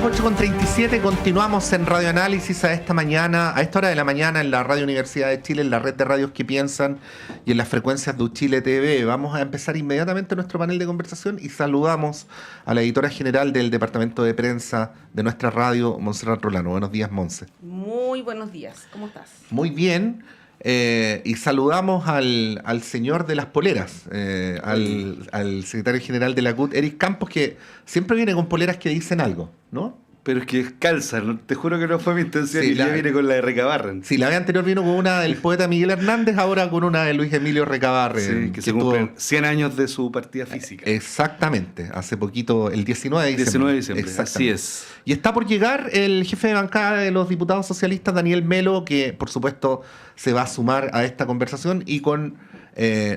las 8:37, continuamos en Radio Análisis a esta hora de la mañana en la Radio Universidad de Chile, en la red de radios que piensan y en las frecuencias de Uchile TV. Vamos a empezar inmediatamente nuestro panel de conversación y saludamos a la editora general del departamento de prensa de nuestra radio, Montserrat Rolano. Buenos días, Monse. Muy buenos días, ¿cómo estás? Muy bien. Y saludamos al señor de las poleras, al secretario general de la CUT, Eric Campos, que siempre viene con poleras que dicen algo, ¿no? Pero es que calzan, te juro que no fue mi intención, Sí, y ya viene con la de Recabarren. Sí, la vez anterior vino con una del poeta Miguel Hernández, ahora con una de Luis Emilio Recabarren. Sí, que se cumplen 100 años de su partida física. Exactamente, hace poquito, el 19 de diciembre. 19 de diciembre, así es. Y está por llegar el jefe de bancada de los diputados socialistas, Daniel Melo, que por supuesto se va a sumar a esta conversación y con,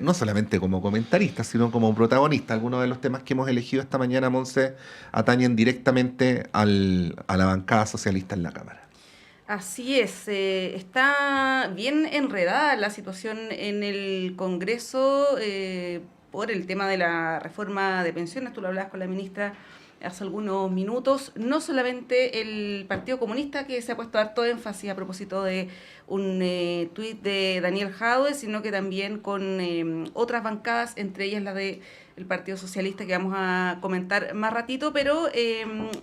no solamente como comentarista, sino como protagonista. Algunos de los temas que hemos elegido esta mañana, Monse, atañen directamente a la bancada socialista en la Cámara. Así es, está bien enredada la situación en el Congreso por el tema de la reforma de pensiones. Tú lo hablabas con la ministra hace algunos minutos. No solamente el Partido Comunista, que se ha puesto harto énfasis a propósito de un tuit de Daniel Jadue, sino que también con otras bancadas, entre ellas la del Partido Socialista, que vamos a comentar más ratito. Pero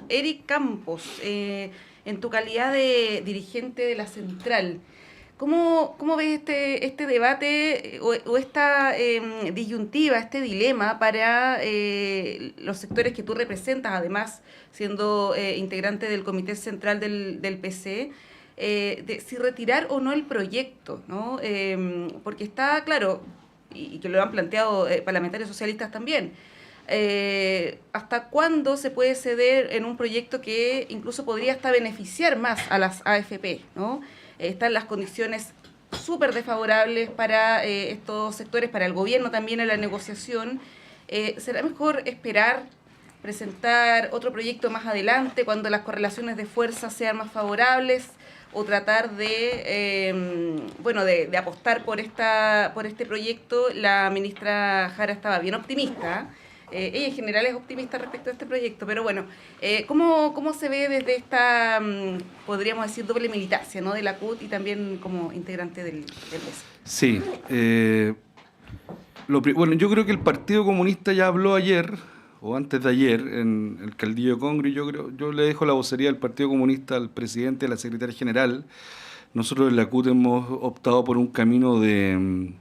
Eric Campos, en tu calidad de dirigente de la central, ¿cómo ves este debate o esta disyuntiva, este dilema para los sectores que tú representas, además siendo integrante del Comité Central del PC, de si retirar o no el proyecto, ¿no? Porque está claro, y que lo han planteado parlamentarios socialistas también, ¿hasta cuándo se puede ceder en un proyecto que incluso podría hasta beneficiar más a las AFP, ¿no? Están las condiciones súper desfavorables para estos sectores, para el gobierno también en la negociación. ¿Será mejor esperar, presentar otro proyecto más adelante, cuando las correlaciones de fuerza sean más favorables, o tratar de apostar por este proyecto? La ministra Jara estaba bien optimista. Ella en general es optimista respecto a este proyecto, pero bueno, ¿cómo se ve desde esta, podríamos decir, doble militancia, ¿no?, de la CUT y también como integrante del PS? Sí, bueno, yo creo que el Partido Comunista ya habló ayer, o antes de ayer, en el Cabildo de Congre. Yo le dejo la vocería del Partido Comunista al presidente, a la secretaria general. Nosotros en la CUT hemos optado por un camino de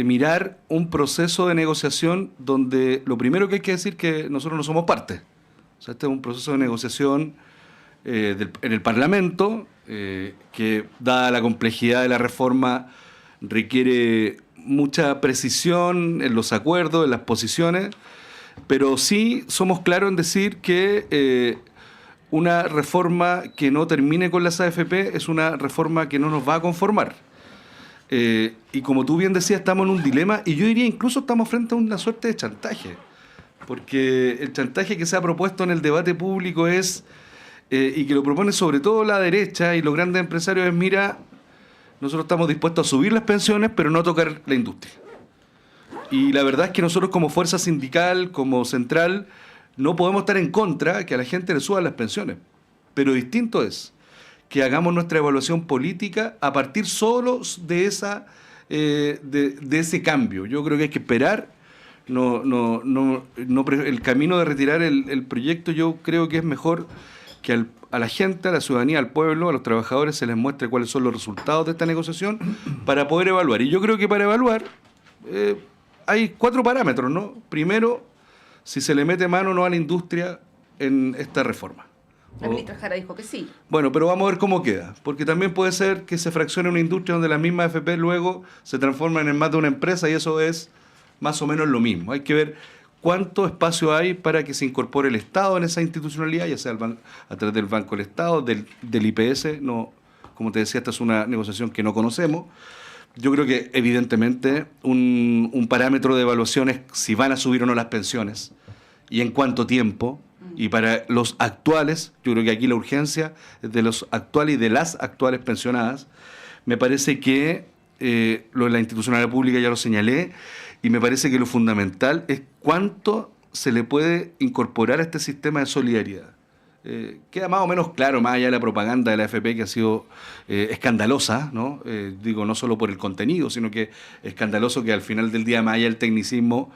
mirar un proceso de negociación donde lo primero que hay que decir es que nosotros no somos parte. O sea, este es un proceso de negociación en el Parlamento que, dada la complejidad de la reforma, requiere mucha precisión en los acuerdos, en las posiciones, pero sí somos claros en decir que una reforma que no termine con las AFP es una reforma que no nos va a conformar. Y como tú bien decías, estamos en un dilema, y yo diría incluso estamos frente a una suerte de chantaje, porque el chantaje que se ha propuesto en el debate público es, y que lo propone sobre todo la derecha y los grandes empresarios, es: mira, nosotros estamos dispuestos a subir las pensiones, pero no a tocar la industria. Y la verdad es que nosotros, como fuerza sindical, como central, no podemos estar en contra que a la gente le suban las pensiones, pero distinto es que hagamos nuestra evaluación política a partir solo de ese cambio. Yo creo que hay que esperar. El camino de retirar el proyecto, yo creo que es mejor que a la gente, a la ciudadanía, al pueblo, a los trabajadores se les muestre cuáles son los resultados de esta negociación para poder evaluar. Y yo creo que para evaluar hay 4 parámetros, ¿no? Primero, si se le mete mano o no a la industria en esta reforma. La ministra Jara dijo que sí. Bueno, pero vamos a ver cómo queda, porque también puede ser que se fraccione una industria donde las mismas AFP luego se transforman en más de una empresa, y eso es más o menos lo mismo. Hay que ver cuánto espacio hay para que se incorpore el Estado en esa institucionalidad, ya sea a través del Banco del Estado, del IPS. No, como te decía, esta es una negociación que no conocemos. Yo creo que evidentemente un parámetro de evaluación es si van a subir o no las pensiones y en cuánto tiempo. Y para los actuales, yo creo que aquí la urgencia es de los actuales y de las actuales pensionadas. Me parece que lo de la institucionalidad pública ya lo señalé, y me parece que lo fundamental es cuánto se le puede incorporar a este sistema de solidaridad? Queda más o menos claro, más allá de la propaganda de la AFP, que ha sido escandalosa, ¿no? Digo, no solo por el contenido, sino que escandaloso que al final del día, más allá del tecnicismo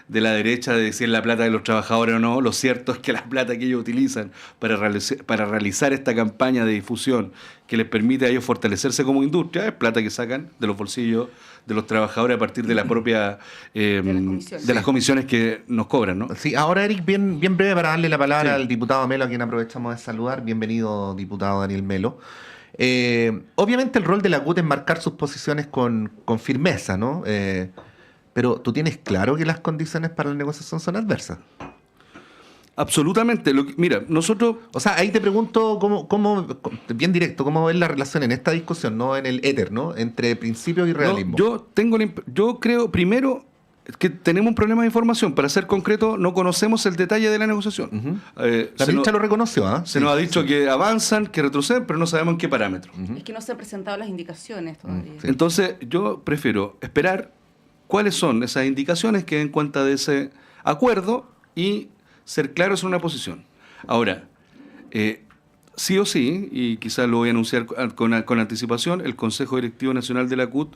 de la derecha de decir la plata de los trabajadores o no, lo cierto es que la plata que ellos utilizan para realizar esta campaña de difusión que les permite a ellos fortalecerse como industria es plata que sacan de los bolsillos de los trabajadores a partir de la propia de las comisiones que nos cobran, ¿no? Sí, ahora Eric, bien breve para darle la palabra Sí. al diputado Melo, a quien aprovechamos de saludar. Bienvenido, diputado Daniel Melo. Obviamente el rol de la CUT es marcar sus posiciones con firmeza, ¿no? Pero tú tienes claro que las condiciones para la negociación son adversas. Absolutamente. Mira, nosotros... O sea, ahí te pregunto, bien directo, ¿cómo ves la relación en esta discusión, no en el éter, ¿no? Entre principios y realismo? No, yo creo, primero, que tenemos un problema de información. Para ser concreto, no conocemos el detalle de la negociación. La ministra lo reconoció, ¿ah? Se nos ha dicho que avanzan, que retroceden, pero no sabemos en qué parámetros. Es que no se han presentado las indicaciones todavía. Sí. Entonces, yo prefiero esperar cuáles son esas indicaciones que den cuenta de ese acuerdo y ser claros en una posición. Ahora, sí o sí, y quizás lo voy a anunciar con anticipación, el Consejo Directivo Nacional de la CUT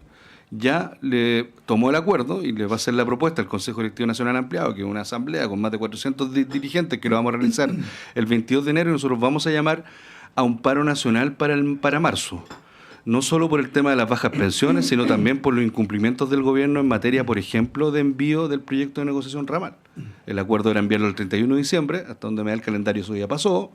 ya le tomó el acuerdo y le va a hacer la propuesta al Consejo Directivo Nacional Ampliado, que es una asamblea con más de 400 dirigentes que lo vamos a realizar el 22 de enero, y nosotros vamos a llamar a un paro nacional para marzo. No solo por el tema de las bajas pensiones, sino también por los incumplimientos del gobierno en materia, por ejemplo, de envío del proyecto de negociación ramal. El acuerdo era enviarlo el 31 de diciembre, hasta donde me da el calendario eso ya pasó,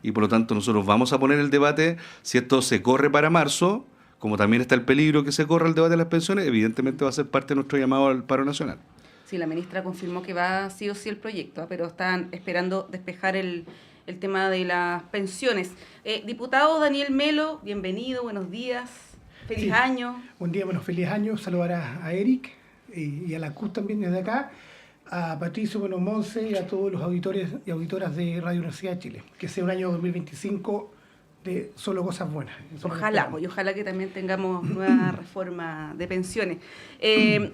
y por lo tanto nosotros vamos a poner el debate, si esto se corre para marzo, como también está el peligro que se corra el debate de las pensiones, evidentemente va a ser parte de nuestro llamado al paro nacional. Sí, la ministra confirmó que va sí o sí el proyecto, pero están esperando despejar el tema de las pensiones. Diputado Daniel Melo, bienvenido, buenos días, feliz año. Buen día, bueno, feliz año, saludar a Eric y a la CUT también desde acá, a Patricio Monse y a todos los auditores y auditoras de Radio Universidad de Chile. Que sea un año 2025 de solo cosas buenas. Ojalá, y ojalá que también tengamos nueva reforma de pensiones.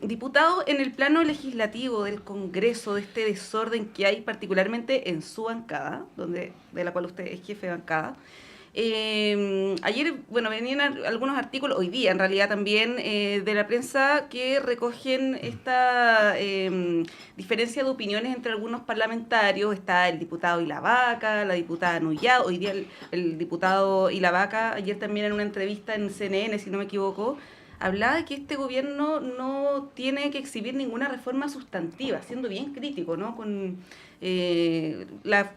Diputado, en el plano legislativo del Congreso, de este desorden que hay particularmente en su bancada, de la cual usted es jefe de bancada, ayer, venían algunos artículos, hoy día en realidad también, de la prensa que recogen esta diferencia de opiniones entre algunos parlamentarios. Está el diputado Ilavaca, la diputada Nullado, hoy día el diputado Ilavaca, ayer también en una entrevista en CNN, si no me equivoco, hablaba de que este gobierno no tiene que exhibir ninguna reforma sustantiva, siendo bien crítico, ¿no? Con la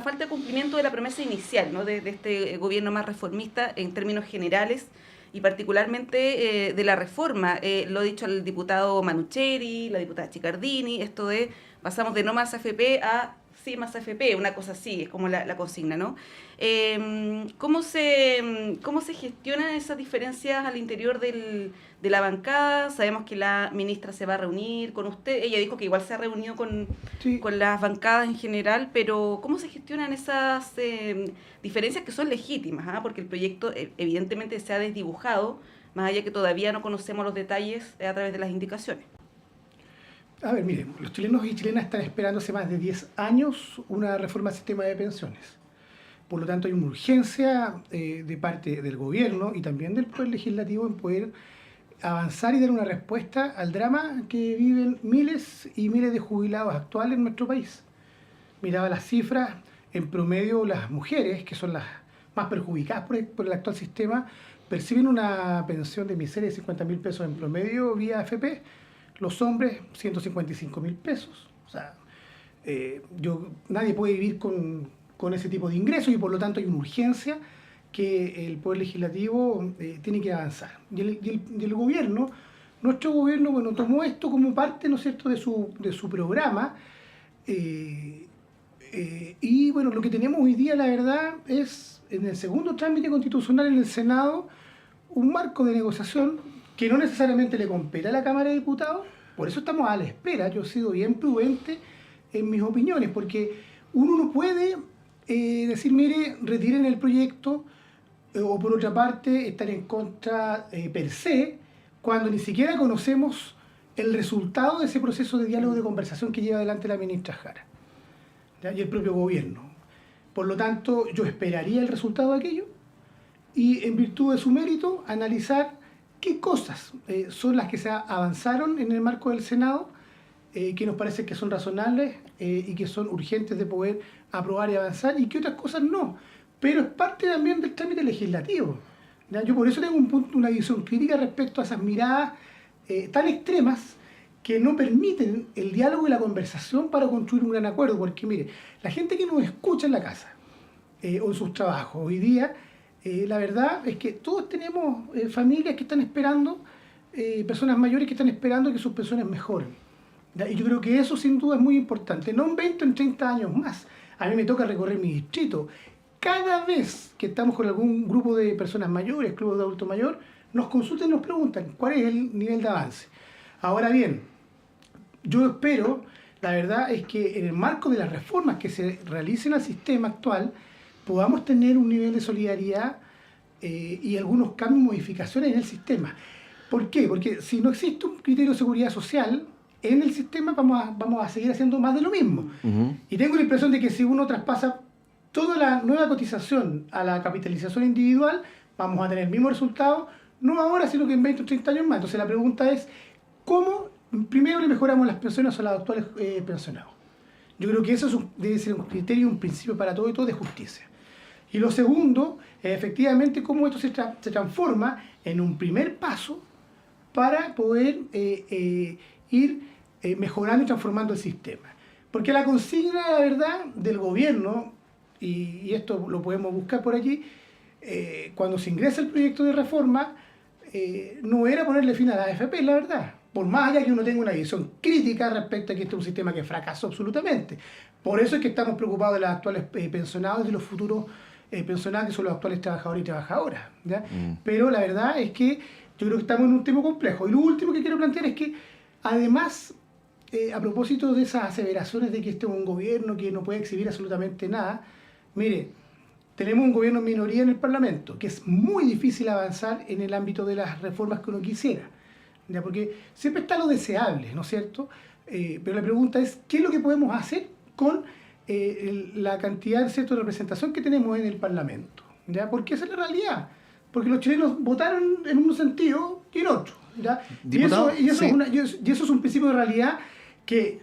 falta de cumplimiento de la promesa inicial, ¿no? de este gobierno más reformista en términos generales y particularmente de la reforma. Lo ha dicho el diputado Manucheri, la diputada Chicardini, esto de pasamos de no más AFP a sí más AFP, una cosa así, es como la consigna, ¿no? ¿Cómo se gestionan esas diferencias al interior de la bancada? Sabemos que la ministra se va a reunir con usted, ella dijo que igual se ha reunido con las bancadas en general, pero ¿cómo se gestionan esas diferencias que son legítimas? Porque el proyecto evidentemente se ha desdibujado, más allá que todavía no conocemos los detalles a través de las indicaciones. A ver, miren, los chilenos y chilenas están esperando hace más de 10 años una reforma al sistema de pensiones. Por lo tanto, hay una urgencia de parte del gobierno y también del poder legislativo en poder avanzar y dar una respuesta al drama que viven miles y miles de jubilados actuales en nuestro país. Miraba las cifras, en promedio las mujeres, que son las más perjudicadas por el actual sistema, perciben una pensión de miseria de 50.000 pesos en promedio vía AFP. Los hombres, 155.000 pesos. O sea, nadie puede vivir con ese tipo de ingresos y por lo tanto hay una urgencia que el Poder Legislativo tiene que avanzar. Y el gobierno, nuestro gobierno, tomó esto como parte, ¿no es cierto?, de su programa. Y lo que tenemos hoy día, la verdad, es en el segundo trámite constitucional en el Senado, un marco de negociación que no necesariamente le compete a la Cámara de Diputados. Por eso estamos a la espera. Yo he sido bien prudente en mis opiniones, porque uno no puede decir, mire, retiren el proyecto, o por otra parte, estar en contra per se, cuando ni siquiera conocemos el resultado de ese proceso de diálogo, de conversación que lleva adelante la ministra Jara, ¿ya? Y el propio gobierno. Por lo tanto, yo esperaría el resultado de aquello y, en virtud de su mérito, analizar qué cosas son las que se avanzaron en el marco del Senado, que nos parece que son razonables y que son urgentes de poder aprobar y avanzar, y qué otras cosas no. Pero es parte también del trámite legislativo, ¿ya? Yo por eso tengo una visión crítica respecto a esas miradas tan extremas que no permiten el diálogo y la conversación para construir un gran acuerdo. Porque mire, la gente que nos escucha en la casa o en sus trabajos hoy día, la verdad es que todos tenemos familias que están esperando, personas mayores que están esperando que sus pensiones mejoren, ¿ya? Y yo creo que eso sin duda es muy importante, no en 20 o en 30 años más. A mí me toca recorrer mi distrito. Cada vez que estamos con algún grupo de personas mayores, club de adulto mayor, nos consultan y nos preguntan cuál es el nivel de avance. Ahora bien, yo espero, la verdad es que en el marco de las reformas que se realicen al sistema actual, podamos tener un nivel de solidaridad y algunos cambios, modificaciones en el sistema. ¿Por qué? Porque si no existe un criterio de seguridad social en el sistema, vamos a seguir haciendo más de lo mismo. Uh-huh. Y tengo la impresión de que si uno traspasa toda la nueva cotización a la capitalización individual, vamos a tener el mismo resultado, no ahora, sino que en 20 o 30 años más. Entonces la pregunta es, ¿cómo primero le mejoramos las pensiones a los actuales pensionados? Yo creo que eso debe ser un criterio, un principio para todo y todo de justicia. Y lo segundo, efectivamente, cómo esto se transforma en un primer paso para poder ir mejorando y transformando el sistema. Porque la consigna, la verdad, del gobierno, y esto lo podemos buscar por allí, cuando se ingresa el proyecto de reforma, no era ponerle fin a la AFP, la verdad. Por más allá que uno tenga una visión crítica respecto a que este es un sistema que fracasó absolutamente. Por eso es que estamos preocupados de los actuales pensionados y de los futuros pensionados, que son los actuales trabajadores y trabajadoras, ¿ya? Pero la verdad es que yo creo que estamos en un tema complejo. Y lo último que quiero plantear es que, además, a propósito de esas aseveraciones de que este es un gobierno que no puede exhibir absolutamente nada, mire, tenemos un gobierno en minoría en el Parlamento, que es muy difícil avanzar en el ámbito de las reformas que uno quisiera, ¿ya? Porque siempre está lo deseable, ¿no es cierto? Pero la pregunta es, ¿qué es lo que podemos hacer con la cantidad, ¿cierto?, de representación que tenemos en el Parlamento, ¿ya? Porque esa es la realidad. Porque los chilenos votaron en un sentido y en otro, ¿ya? Diputado, y eso sí. es un principio de realidad que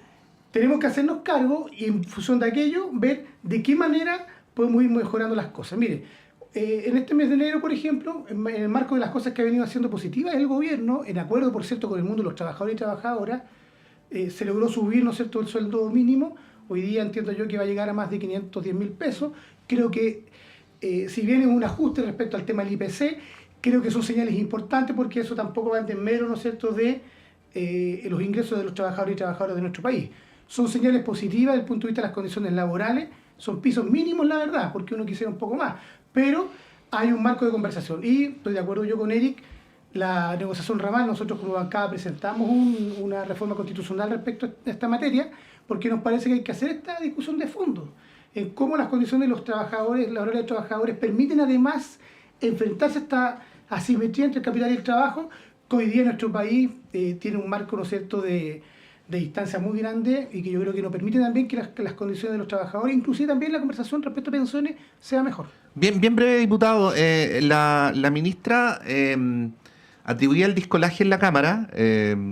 tenemos que hacernos cargo y, en función de aquello, ver de qué manera podemos ir mejorando las cosas. Mire, en este mes de enero, por ejemplo, en el marco de las cosas que ha venido haciendo positivas el gobierno, en acuerdo, por cierto, con el mundo de los trabajadores y trabajadoras, se logró subir, ¿no es cierto?, el sueldo mínimo. Hoy día entiendo yo que va a llegar a más de 510.000 pesos. Creo que, si bien es un ajuste respecto al tema del IPC, creo que son señales importantes, porque eso tampoco va en desmedro, ¿no es cierto?, de los ingresos de los trabajadores y trabajadoras de nuestro país. Son señales positivas desde el punto de vista de las condiciones laborales, son pisos mínimos, la verdad, porque uno quisiera un poco más, pero hay un marco de conversación. Y estoy de acuerdo yo con Eric, la negociación ramal, nosotros como bancada presentamos una reforma constitucional respecto a esta materia, porque nos parece que hay que hacer esta discusión de fondo, en cómo las condiciones de los trabajadores, la hora de los trabajadores, permiten además enfrentarse a esta asimetría entre el capital y el trabajo, que hoy día nuestro país tiene un marco, ¿no es cierto?, de distancia muy grande, y que yo creo que nos permite también que las condiciones de los trabajadores, inclusive también la conversación respecto a pensiones, sea mejor. Bien breve, diputado. La ministra atribuía el discolaje en la Cámara,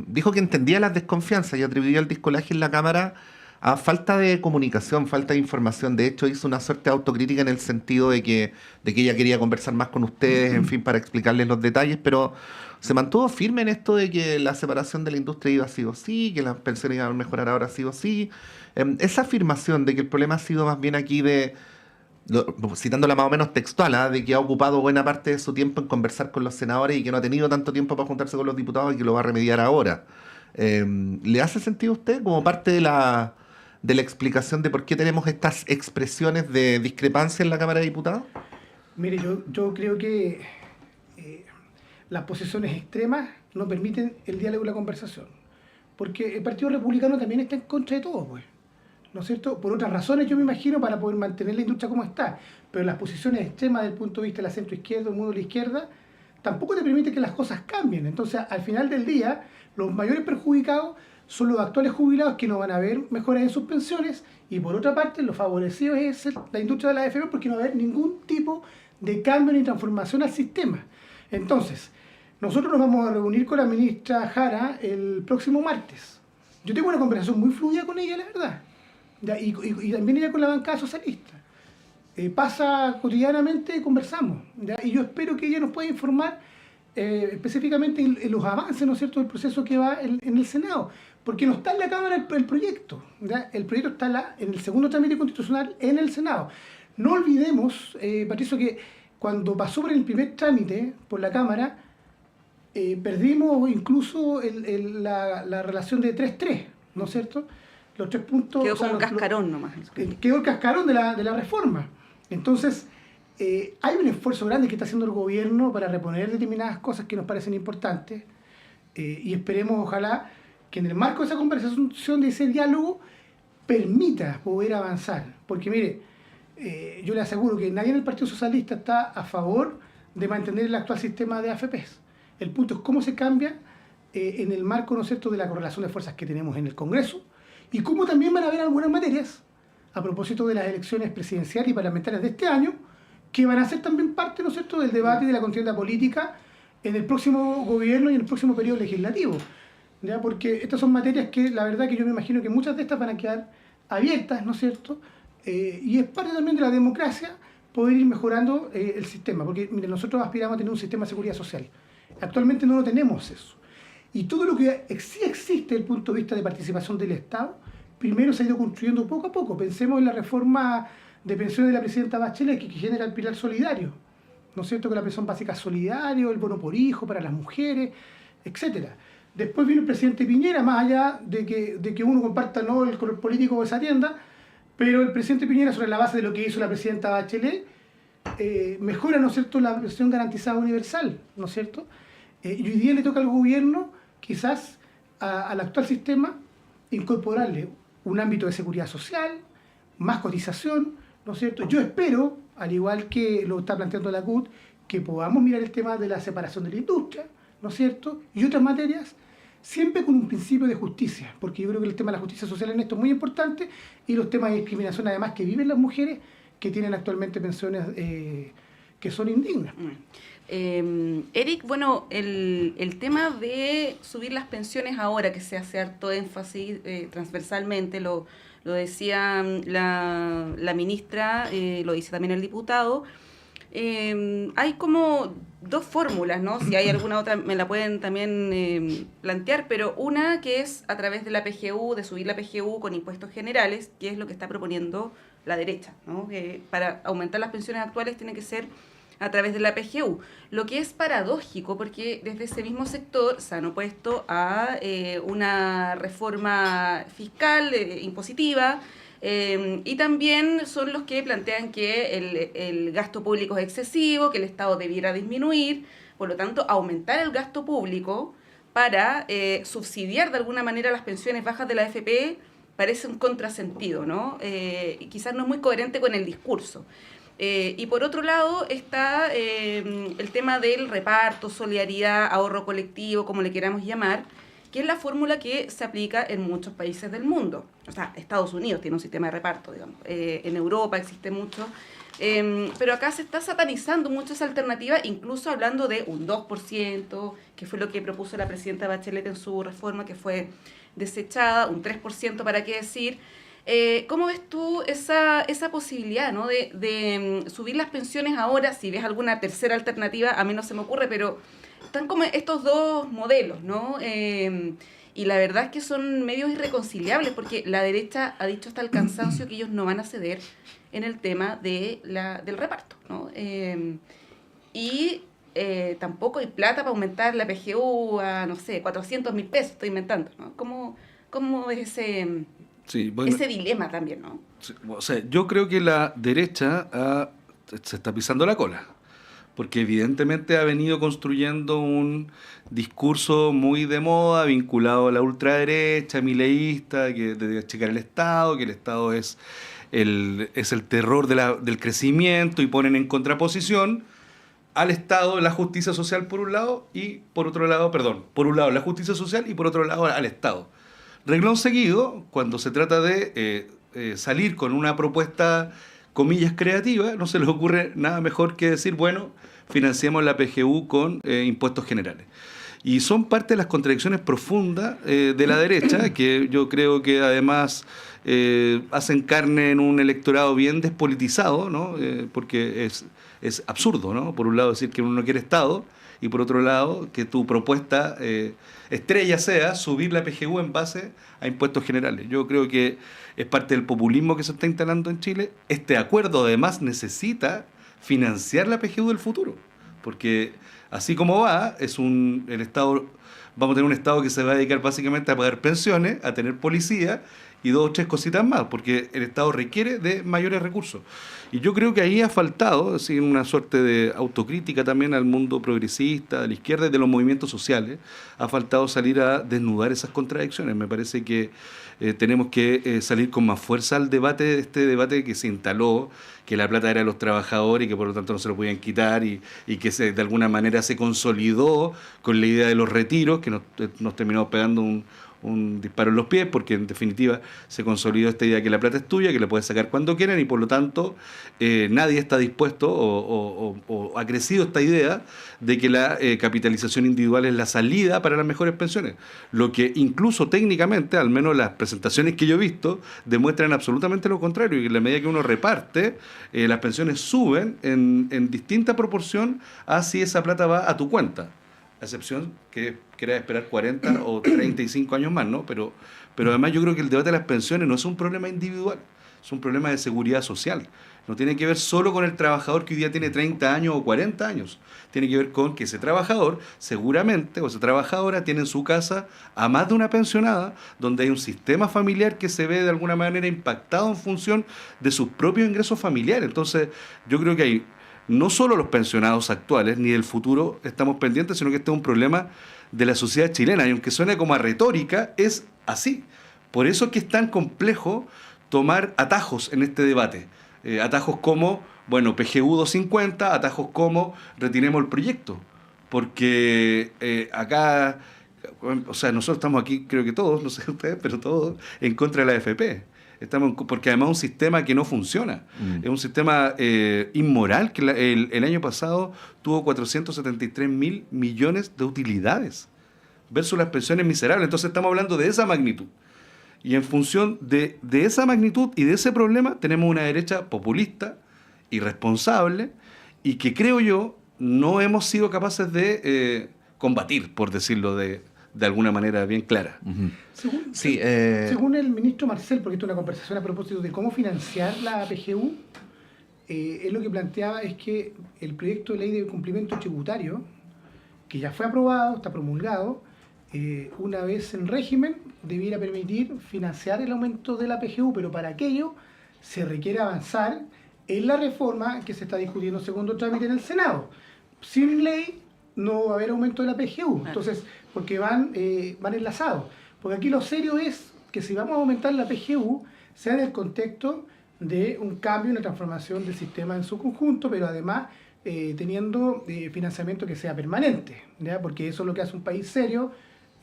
dijo que entendía las desconfianzas y atribuía el discolaje en la Cámara a falta de comunicación, falta de información. De hecho, hizo una suerte de autocrítica en el sentido de que ella quería conversar más con ustedes, en fin, para explicarles los detalles, pero se mantuvo firme en esto de que la separación de la industria iba sí o sí, que las pensiones iban a mejorar ahora sí o sí. Esa afirmación de que el problema ha sido más bien aquí citándola más o menos textual, de que ha ocupado buena parte de su tiempo en conversar con los senadores y que no ha tenido tanto tiempo para juntarse con los diputados y que lo va a remediar ahora. ¿Le hace sentido a usted como parte de la explicación de por qué tenemos estas expresiones de discrepancia en la Cámara de Diputados? Mire, yo creo que las posiciones extremas no permiten el diálogo y la conversación, porque el Partido Republicano también está en contra de todo, pues, ¿no es cierto? Por otras razones, yo me imagino, para poder mantener la industria como está, pero las posiciones extremas desde el punto de vista de la centroizquierda, el mundo de la izquierda, tampoco te permite que las cosas cambien. Entonces, al final del día, los mayores perjudicados son los actuales jubilados que no van a ver mejoras en sus pensiones, y por otra parte, los favorecidos es la industria de la AFP, porque no va a haber ningún tipo de cambio ni transformación al sistema. Entonces, nosotros nos vamos a reunir con la ministra Jara el próximo martes. Yo tengo una conversación muy fluida con ella, la verdad. ¿Ya? Y también ella con la bancada socialista. Pasa cotidianamente, conversamos. ¿Ya? Y yo espero que ella nos pueda informar específicamente en los avances, ¿no es cierto?, del proceso que va en el Senado. Porque no está en la Cámara el proyecto. ¿Ya? El proyecto está en el segundo trámite constitucional en el Senado. No olvidemos, Patricio, que cuando pasó por el primer trámite por la Cámara, perdimos incluso la relación de 3-3, ¿no es cierto? Los 3 puntos... Quedó como un cascarón nomás. Quedó el cascarón de la reforma. Entonces, hay un esfuerzo grande que está haciendo el gobierno para reponer determinadas cosas que nos parecen importantes, y esperemos, ojalá, que en el marco de esa conversación, de ese diálogo, permita poder avanzar. Porque, mire, yo le aseguro que nadie en el Partido Socialista está a favor de mantener el actual sistema de AFPs. El punto es cómo se cambia en el marco, ¿no es cierto?, de la correlación de fuerzas que tenemos en el Congreso, y cómo también van a haber algunas materias, a propósito de las elecciones presidenciales y parlamentarias de este año, que van a ser también parte, ¿no es cierto?, del debate y de la contienda política en el próximo gobierno y en el próximo periodo legislativo. ¿Ya? Porque estas son materias que, la verdad, que yo me imagino que muchas de estas van a quedar abiertas, ¿no es cierto?, y es parte también de la democracia poder ir mejorando el sistema. Porque, mire, nosotros aspiramos a tener un sistema de seguridad social. Actualmente no lo tenemos eso. Y todo lo que sí existe desde el punto de vista de participación del Estado, primero se ha ido construyendo poco a poco. Pensemos en la reforma de pensiones de la presidenta Bachelet, que genera el pilar solidario, ¿no es cierto?, con la pensión básica solidario, el bono por hijo para las mujeres, etcétera. Después vino el presidente Piñera, más allá de que uno comparta no el color político de esa tienda, pero el presidente Piñera, sobre la base de lo que hizo la presidenta Bachelet, mejora, ¿no es cierto?, la pensión garantizada universal, ¿no es cierto? Y hoy día le toca al gobierno, quizás al actual sistema, incorporarle un ámbito de seguridad social, más cotización, ¿no es cierto? Yo espero, al igual que lo está planteando la CUT, que podamos mirar el tema de la separación de la industria, ¿no es cierto?, y otras materias, siempre con un principio de justicia, porque yo creo que el tema de la justicia social en esto es muy importante, y los temas de discriminación, además, que viven las mujeres que tienen actualmente pensiones que son indignas. Eric, bueno, el tema de subir las pensiones ahora, que se hace harto énfasis transversalmente, lo decía la ministra, lo dice también el diputado. Hay como 2 fórmulas, ¿no? Si hay alguna otra me la pueden también plantear, pero una que es a través de la PGU, de subir la PGU con impuestos generales, que es lo que está proponiendo la derecha, ¿no? Que para aumentar las pensiones actuales tiene que ser a través de la PGU, lo que es paradójico porque desde ese mismo sector se han opuesto a una reforma fiscal impositiva, y también son los que plantean que el gasto público es excesivo, que el Estado debiera disminuir, por lo tanto aumentar el gasto público para subsidiar de alguna manera las pensiones bajas de la AFP parece un contrasentido, ¿no? Y quizás no es muy coherente con el discurso. Y por otro lado está el tema del reparto, solidaridad, ahorro colectivo, como le queramos llamar, que es la fórmula que se aplica en muchos países del mundo. O sea, Estados Unidos tiene un sistema de reparto, digamos. En Europa existe mucho. Pero acá se está satanizando mucho esa alternativa, incluso hablando de un 2%, que fue lo que propuso la presidenta Bachelet en su reforma, que fue desechada, un 3%, ¿para qué decir? ¿Cómo ves tú esa posibilidad, ¿no?, de subir las pensiones ahora? Si ves alguna tercera alternativa, a mí no se me ocurre, pero están como estos 2 modelos, ¿no? Y la verdad es que son medios irreconciliables, porque la derecha ha dicho hasta el cansancio que ellos no van a ceder en el tema del reparto, ¿no? Y tampoco hay plata para aumentar la PGU a, no sé, 400.000 pesos, estoy inventando, ¿no? ¿Cómo ves ese... Sí, bueno, ese dilema también, ¿no? Sí, o sea, yo creo que la derecha se está pisando la cola, porque evidentemente ha venido construyendo un discurso muy de moda vinculado a la ultraderecha, mileísta, que debe achicar el Estado, que el Estado es el terror del crecimiento, y ponen en contraposición al Estado la justicia social por un lado y por otro lado, por un lado la justicia social y por otro lado al Estado. Renglón seguido, cuando se trata de salir con una propuesta, comillas, creativa, no se les ocurre nada mejor que decir, bueno, financiemos la PGU con impuestos generales. Y son parte de las contradicciones profundas de la derecha, que yo creo que además hacen carne en un electorado bien despolitizado, ¿no? Porque es absurdo, ¿no? Por un lado decir que uno no quiere Estado, y por otro lado que tu propuesta estrella sea subir la PGU en base a impuestos generales. Yo creo que es parte del populismo que se está instalando en Chile. Este acuerdo además necesita financiar la PGU del futuro, porque así como va, el Estado, vamos a tener un Estado que se va a dedicar básicamente a pagar pensiones, a tener policía y 2 o 3 cositas más, porque el Estado requiere de mayores recursos. Y yo creo que ahí ha faltado, así, una suerte de autocrítica también al mundo progresista, de la izquierda y de los movimientos sociales, ha faltado salir a desnudar esas contradicciones. Me parece que tenemos que salir con más fuerza al debate, este debate que se instaló, que la plata era de los trabajadores y que por lo tanto no se lo podían quitar y que de alguna manera se consolidó con la idea de los retiros, que nos terminó pegando un disparo en los pies, porque en definitiva se consolidó esta idea que la plata es tuya, que la puedes sacar cuando quieran, y por lo tanto nadie está dispuesto o ha crecido esta idea de que la capitalización individual es la salida para las mejores pensiones, lo que incluso técnicamente, al menos las presentaciones que yo he visto, demuestran absolutamente lo contrario, y que en la medida que uno reparte, las pensiones suben en distinta proporción a si esa plata va a tu cuenta. A excepción que era esperar 40 o 35 años más, ¿no? Pero además yo creo que el debate de las pensiones no es un problema individual, es un problema de seguridad social. No tiene que ver solo con el trabajador que hoy día tiene 30 años o 40 años. Tiene que ver con que ese trabajador, seguramente, o esa trabajadora, tiene en su casa a más de una pensionada, donde hay un sistema familiar que se ve de alguna manera impactado en función de sus propios ingresos familiares. Entonces, yo creo que hay no solo los pensionados actuales, ni del futuro estamos pendientes, sino que este es un problema de la sociedad chilena. Y aunque suene como a retórica, es así. Por eso es que es tan complejo tomar atajos en este debate. Atajos como, bueno, PGU 250, atajos como retiremos el proyecto. Porque acá, o sea, nosotros estamos aquí, creo que todos, no sé ustedes, pero todos en contra de la AFP. Porque además es un sistema que no funciona. Es un sistema inmoral que el año pasado tuvo 473.000 millones de utilidades versus las pensiones miserables. Entonces estamos hablando de esa magnitud. Y en función de esa magnitud y de ese problema tenemos una derecha populista, irresponsable, y que creo yo no hemos sido capaces de combatir, por decirlo de alguna manera bien clara. Uh-huh. Según el ministro Marcel, porque esto es una conversación a propósito de cómo financiar la PGU, él lo que planteaba es que el proyecto de ley de cumplimiento tributario, que ya fue aprobado, está promulgado, una vez en régimen, debiera permitir financiar el aumento de la PGU, pero para aquello se requiere avanzar en la reforma que se está discutiendo en segundo trámite en el Senado. Sin ley no va a haber aumento de la PGU, entonces, porque van enlazados. Porque aquí lo serio es que si vamos a aumentar la PGU, sea en el contexto de un cambio, una transformación del sistema en su conjunto, pero además teniendo financiamiento que sea permanente, ¿ya? Porque eso es lo que hace un país serio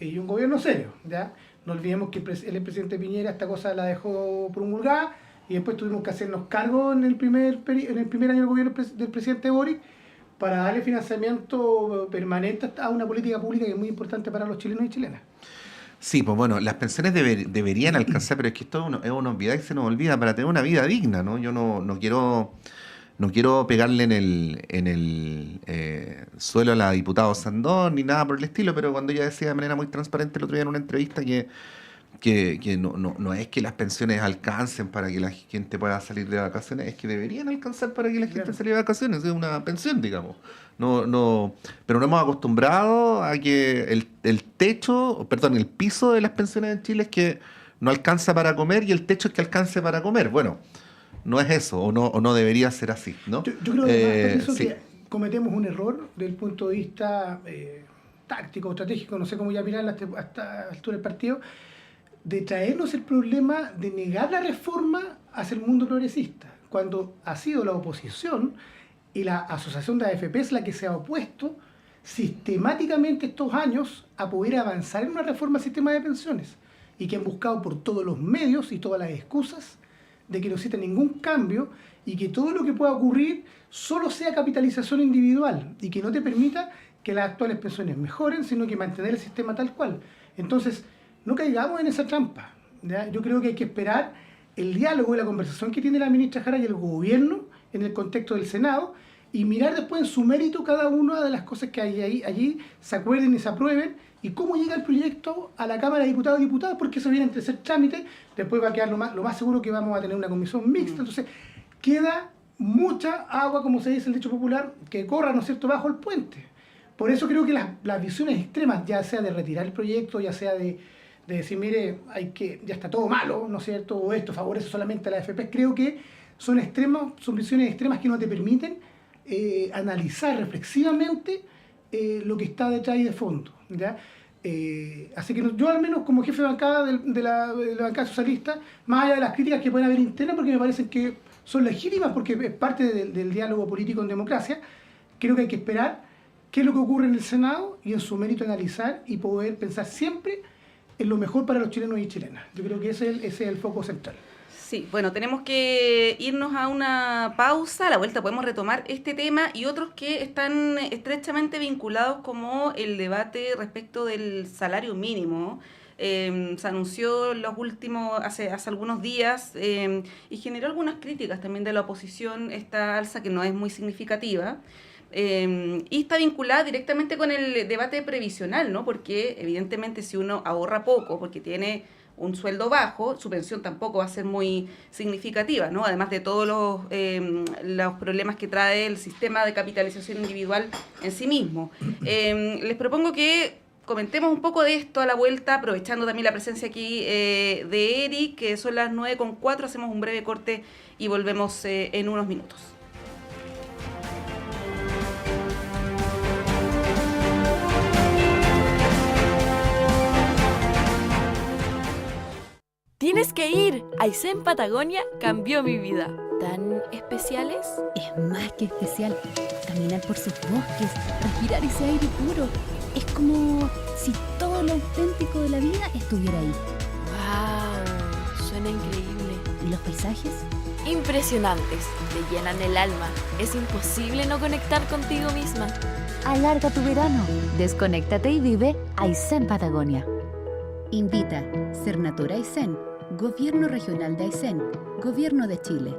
y un gobierno serio, ¿ya? No olvidemos que el presidente Piñera esta cosa la dejó promulgada y después tuvimos que hacernos cargo en el primer año del gobierno del presidente Boric para darle financiamiento permanente a una política pública que es muy importante para los chilenos y chilenas. Sí, pues bueno, las pensiones deberían alcanzar, pero es que esto es una obviedad que se nos olvida para tener una vida digna, ¿no? Yo no quiero pegarle en el suelo a la diputada Sandón ni nada por el estilo, pero cuando ella decía de manera muy transparente el otro día en una entrevista que no es que las pensiones alcancen para que la gente pueda salir de vacaciones, es que deberían alcanzar para que la gente salga de vacaciones, es una pensión, digamos. Pero no hemos acostumbrado a que el piso de las pensiones en Chile es que no alcanza para comer y el techo es que alcance para comer. Bueno, no es eso, o no debería ser así, ¿no? Yo creo que sí. que cometemos un error desde el punto de vista táctico, estratégico, no sé cómo ya mirar hasta la altura del partido, de traernos el problema de negar la reforma hacia el mundo progresista, cuando ha sido la oposición y la Asociación de AFP es la que se ha opuesto sistemáticamente estos años a poder avanzar en una reforma al sistema de pensiones y que han buscado por todos los medios y todas las excusas de que no exista ningún cambio y que todo lo que pueda ocurrir solo sea capitalización individual y que no te permita que las actuales pensiones mejoren, sino que mantener el sistema tal cual. Entonces, no caigamos en esa trampa, ¿ya? Yo creo que hay que esperar el diálogo y la conversación que tiene la ministra Jara y el gobierno en el contexto del Senado y mirar después en su mérito cada una de las cosas que allí se acuerden y se aprueben y cómo llega el proyecto a la Cámara de Diputados y Diputadas, porque eso viene en tercer trámite, después va a quedar lo más seguro que vamos a tener una comisión mixta, entonces queda mucha agua, como se dice el dicho popular, que corra, ¿no es cierto?, bajo el puente. Por eso creo que las visiones extremas, ya sea de retirar el proyecto, ya sea de decir, mire, ya está todo malo, ¿no es cierto?, o esto favorece solamente a la AFP, creo que son visiones extremas que no te permiten analizar reflexivamente lo que está detrás y de fondo, ¿ya? Así que yo al menos como jefe de bancada de la bancada socialista, más allá de las críticas que pueden haber internas, porque me parecen que son legítimas, porque es parte del diálogo político en democracia, creo que hay que esperar qué es lo que ocurre en el Senado y en su mérito analizar y poder pensar siempre en lo mejor para los chilenos y chilenas. Yo creo que ese es el foco central. Sí, bueno, tenemos que irnos a una pausa. A la vuelta podemos retomar este tema y otros que están estrechamente vinculados, como el debate respecto del salario mínimo. Se anunció hace algunos días y generó algunas críticas también de la oposición esta alza, que no es muy significativa. Y está vinculada directamente con el debate previsional, ¿no? Porque evidentemente si uno ahorra poco porque tiene un sueldo bajo, su pensión tampoco va a ser muy significativa, ¿no? Además de todos los problemas que trae el sistema de capitalización individual en sí mismo. Les propongo que comentemos un poco de esto a la vuelta, aprovechando también la presencia aquí de Eric, que son las 9:04, hacemos un breve corte y volvemos en unos minutos. Tienes que ir. Aysén Patagonia cambió mi vida. ¿Tan especiales? Es más que especial. Caminar por sus bosques, respirar ese aire puro. Es como si todo lo auténtico de la vida estuviera ahí. ¡Wow! Suena increíble. ¿Y los paisajes? Impresionantes. Te llenan el alma. Es imposible no conectar contigo misma. Alarga tu verano. Desconéctate y vive Aysén Patagonia. Invita Cernatura Aysén, Gobierno Regional de Aysén, Gobierno de Chile.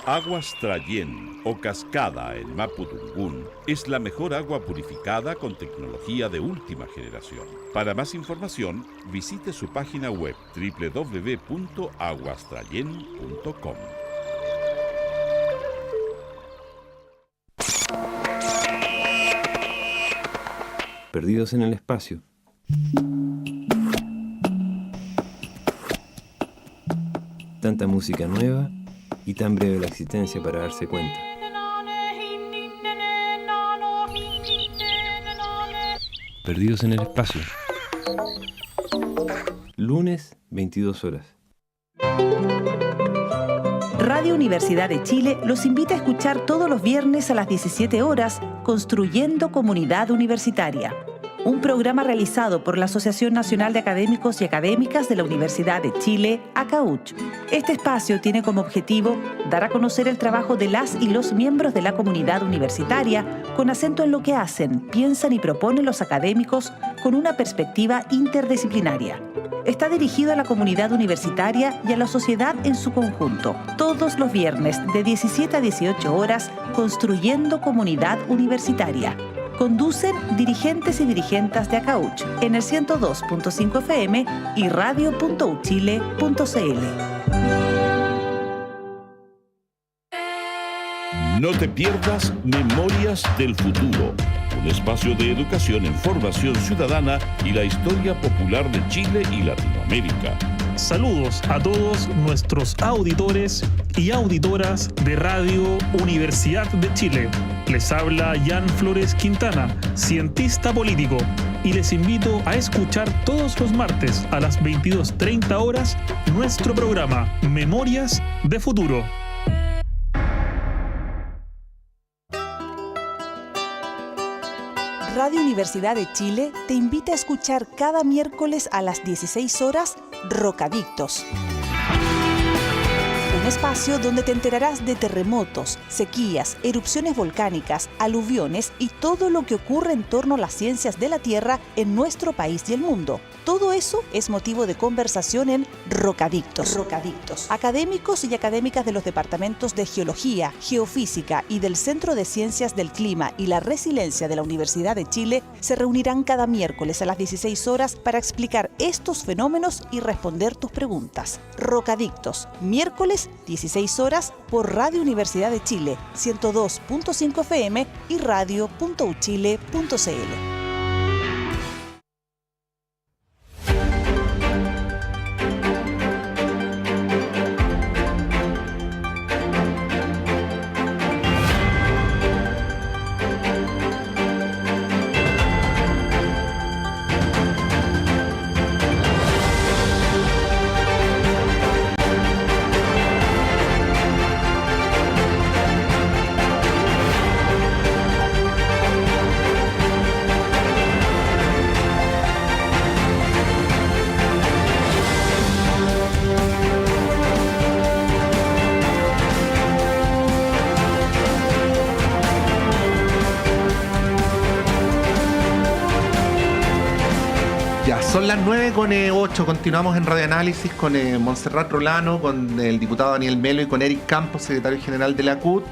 Aguas Trayén o Cascada en Mapudungún es la mejor agua purificada con tecnología de última generación. Para más información, visite su página web www.aguastrayen.com. Perdidos en el espacio. Tanta música nueva y tan breve la existencia para darse cuenta. Perdidos en el espacio. Lunes, 22 horas. Radio Universidad de Chile los invita a escuchar todos los viernes a las 17 horas Construyendo Comunidad Universitaria, un programa realizado por la Asociación Nacional de Académicos y Académicas de la Universidad de Chile, ACAUCH. Este espacio tiene como objetivo dar a conocer el trabajo de las y los miembros de la comunidad universitaria con acento en lo que hacen, piensan y proponen los académicos con una perspectiva interdisciplinaria. Está dirigido a la comunidad universitaria y a la sociedad en su conjunto. Todos los viernes de 17 a 18 horas, Construyendo Comunidad Universitaria. Conducen dirigentes y dirigentas de ACAUCH en el 102.5 FM y radio.uchile.cl. No te pierdas Memorias del Futuro, un espacio de educación en formación ciudadana y la historia popular de Chile y Latinoamérica. Saludos a todos nuestros auditores y auditoras de Radio Universidad de Chile. Les habla Jan Flores Quintana, cientista político, y les invito a escuchar todos los martes a las 22:30 horas nuestro programa Memorias de Futuro. Radio Universidad de Chile te invita a escuchar cada miércoles a las 16 horas Rocadictos. Un espacio donde te enterarás de terremotos, sequías, erupciones volcánicas, aluviones y todo lo que ocurre en torno a las ciencias de la Tierra en nuestro país y el mundo. Todo eso es motivo de conversación en Rocadictos. Académicos y académicas de los departamentos de Geología, Geofísica y del Centro de Ciencias del Clima y la Resiliencia de la Universidad de Chile se reunirán cada miércoles a las 16 horas para explicar estos fenómenos y responder tus preguntas. Rocadictos, miércoles 16 horas por Radio Universidad de Chile, 102.5 FM y radio.uchile.cl. Son las 9:08, continuamos en Radio Análisis con Montserrat Rolano, con el diputado Daniel Melo y con Eric Campos, secretario general de la CUT.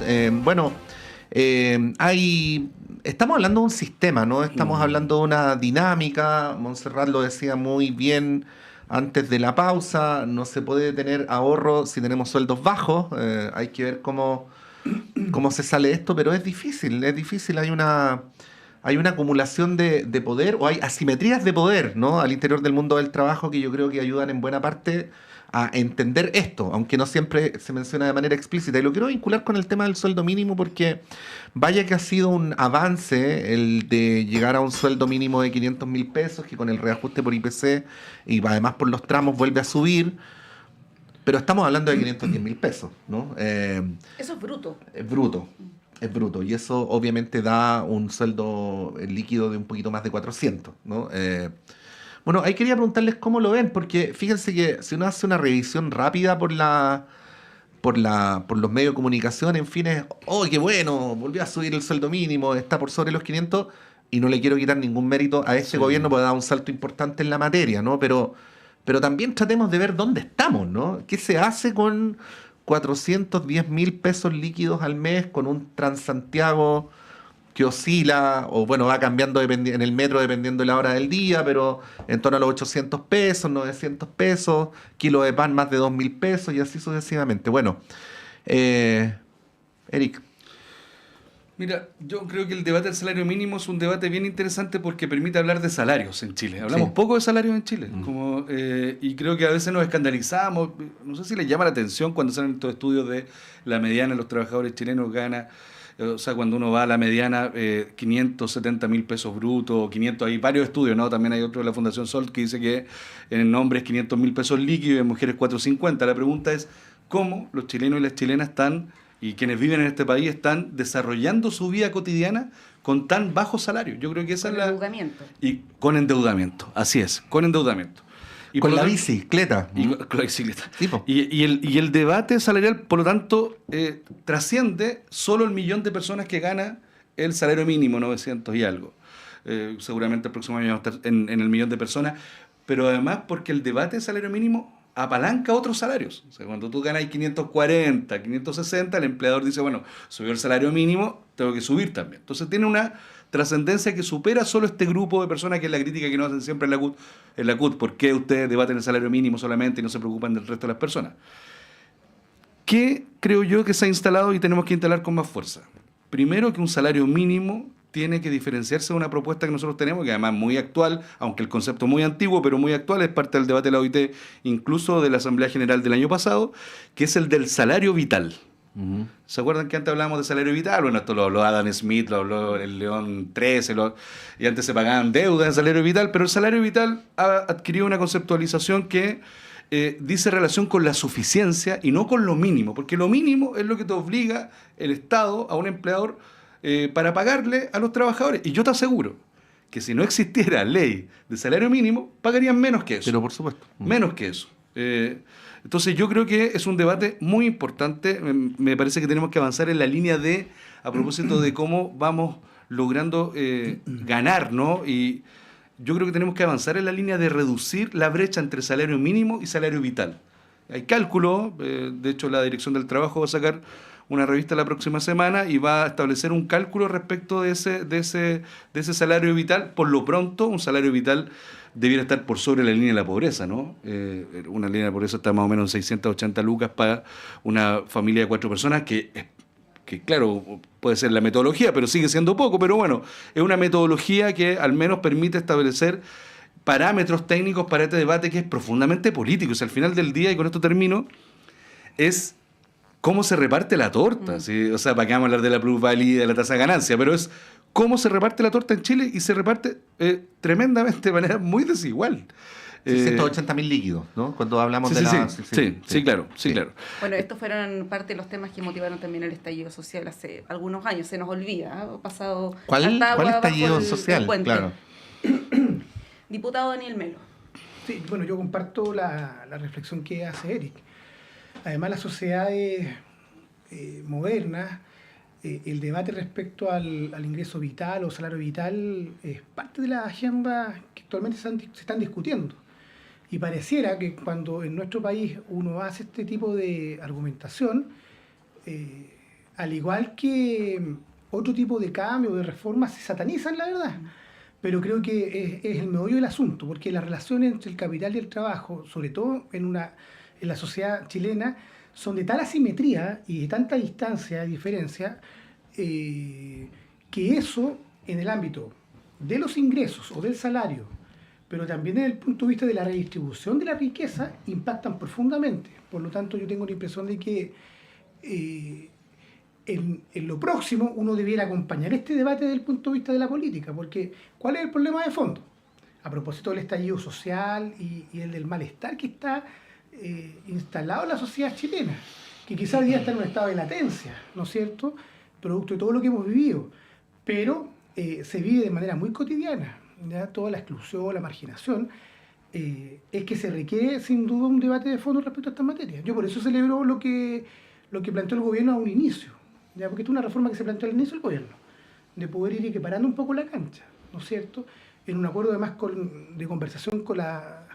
Estamos hablando de un sistema, ¿no? Estamos hablando de una dinámica. Montserrat lo decía muy bien antes de la pausa, no se puede tener ahorro si tenemos sueldos bajos. Hay que ver cómo se sale de esto, pero es difícil, hay una acumulación de poder, o hay asimetrías de poder, ¿no?, al interior del mundo del trabajo, que yo creo que ayudan en buena parte a entender esto, aunque no siempre se menciona de manera explícita. Y lo quiero vincular con el tema del sueldo mínimo, porque vaya que ha sido un avance el de llegar a un sueldo mínimo de 500.000 pesos, que con el reajuste por IPC y además por los tramos vuelve a subir. Pero estamos hablando de 510.000 pesos, ¿no? Eso es bruto. Es bruto, y eso obviamente da un sueldo líquido de un poquito más de 400, ¿no? Bueno, ahí quería preguntarles cómo lo ven, porque fíjense que si uno hace una revisión rápida por los medios de comunicación, en fin, qué bueno, volvió a subir el sueldo mínimo, está por sobre los 500, y no le quiero quitar ningún mérito a este gobierno, porque da un salto importante en la materia, ¿no? Pero también tratemos de ver dónde estamos, ¿no? ¿Qué se hace con 410.000 pesos líquidos al mes, con un Transantiago que oscila, o bueno, va cambiando en el metro dependiendo de la hora del día, pero en torno a los 800 pesos, 900 pesos, kilo de pan más de 2.000 pesos y así sucesivamente? Bueno, Eric. Mira, yo creo que el debate del salario mínimo es un debate bien interesante porque permite hablar de salarios en Chile. Hablamos poco de salarios en Chile, y creo que a veces nos escandalizamos. No sé si les llama la atención cuando salen estos estudios de la mediana de los trabajadores chilenos gana, o sea, cuando uno va a la mediana, 570.000 pesos brutos, 500, hay varios estudios, ¿no? También hay otro de la Fundación Sol que dice que en hombres 500.000 pesos líquidos y en mujeres 450. La pregunta es, ¿cómo los chilenos y las chilenas y quienes viven en este país están desarrollando su vida cotidiana con tan bajos salarios? Yo creo que esa es la... endeudamiento. Y con endeudamiento, así es, con endeudamiento. Y con la bicicleta. Con la bicicleta. Y el debate salarial, por lo tanto, trasciende solo el 1.000.000 de personas que gana el salario mínimo, 900 y algo. Seguramente el próximo año vamos a estar en el 1.000.000 de personas, pero además porque el debate del salario mínimo apalanca otros salarios. O sea, cuando tú ganas 540, 560, el empleador dice, bueno, subió el salario mínimo, tengo que subir también. Entonces tiene una trascendencia que supera solo este grupo de personas, que es la crítica que nos hacen siempre en la CUT. ¿Por qué ustedes debaten el salario mínimo solamente y no se preocupan del resto de las personas? ¿Qué creo yo que se ha instalado y tenemos que instalar con más fuerza? Primero, que un salario mínimo tiene que diferenciarse de una propuesta que nosotros tenemos, que además es muy actual, aunque el concepto es muy antiguo, pero muy actual, es parte del debate de la OIT, incluso de la Asamblea General del año pasado, que es el del salario vital. ¿Se acuerdan que antes hablábamos de salario vital? Bueno, esto lo habló Adam Smith, lo habló el León XIII, y antes se pagaban deudas en salario vital, pero el salario vital ha adquirido una conceptualización que dice relación con la suficiencia y no con lo mínimo, porque lo mínimo es lo que te obliga el Estado a un empleador para pagarle a los trabajadores. Y yo te aseguro que si no existiera ley de salario mínimo, pagarían menos que eso. Pero por supuesto. Menos que eso. Entonces yo creo que es un debate muy importante. Me parece que tenemos que avanzar en la línea de, a propósito de cómo vamos logrando ganar, ¿no? Y yo creo que tenemos que avanzar en la línea de reducir la brecha entre salario mínimo y salario vital. Hay cálculo, de hecho la Dirección del Trabajo va a sacar una revista la próxima semana y va a establecer un cálculo respecto de ese salario vital. Por lo pronto, un salario vital debiera estar por sobre la línea de la pobreza, ¿no? Una línea de pobreza está más o menos en 680 lucas para una familia de 4 personas, que claro, puede ser la metodología, pero sigue siendo poco. Pero bueno, es una metodología que al menos permite establecer parámetros técnicos para este debate que es profundamente político. O sea, al final del día, y con esto termino, es cómo se reparte la torta. ¿Sí? O sea, para qué vamos a hablar de la plusvalía, de la tasa de ganancia, pero es cómo se reparte la torta en Chile, y se reparte tremendamente, de manera muy desigual. 180.000 líquidos, ¿no? Cuando hablamos de la... Sí, claro. Bueno, estos fueron parte de los temas que motivaron también el estallido social hace algunos años. Se nos olvida, ¿eh? Pasado... ¿Cuál estallido social? Claro. Diputado Daniel Melo. Sí, bueno, yo comparto la reflexión que hace Eric. Además, las sociedades modernas, el debate respecto al ingreso vital o salario vital es parte de la agenda que actualmente se están discutiendo. Y pareciera que cuando en nuestro país uno hace este tipo de argumentación, al igual que otro tipo de cambio, de reformas, se satanizan, la verdad. Pero creo que es el meollo del asunto, porque la relación entre el capital y el trabajo, sobre todo en la sociedad chilena, son de tal asimetría y de tanta distancia y diferencia, que eso, en el ámbito de los ingresos o del salario, pero también desde el punto de vista de la redistribución de la riqueza, impactan profundamente. Por lo tanto, yo tengo la impresión de que en lo próximo uno debiera acompañar este debate desde el punto de vista de la política, porque ¿cuál es el problema de fondo? A propósito del estallido social y el del malestar que está instalado en la sociedad chilena, que quizás hoy día está en un estado de latencia, ¿no es cierto?, producto de todo lo que hemos vivido, pero se vive de manera muy cotidiana, ¿ya? Toda la exclusión, la marginación, es que se requiere sin duda un debate de fondo respecto a estas materias. Yo por eso celebro lo que planteó el gobierno a un inicio, ¿ya? Porque esta es una reforma que se planteó al inicio del gobierno, de poder ir equiparando un poco la cancha, ¿no es cierto?, en un acuerdo además de conversación con la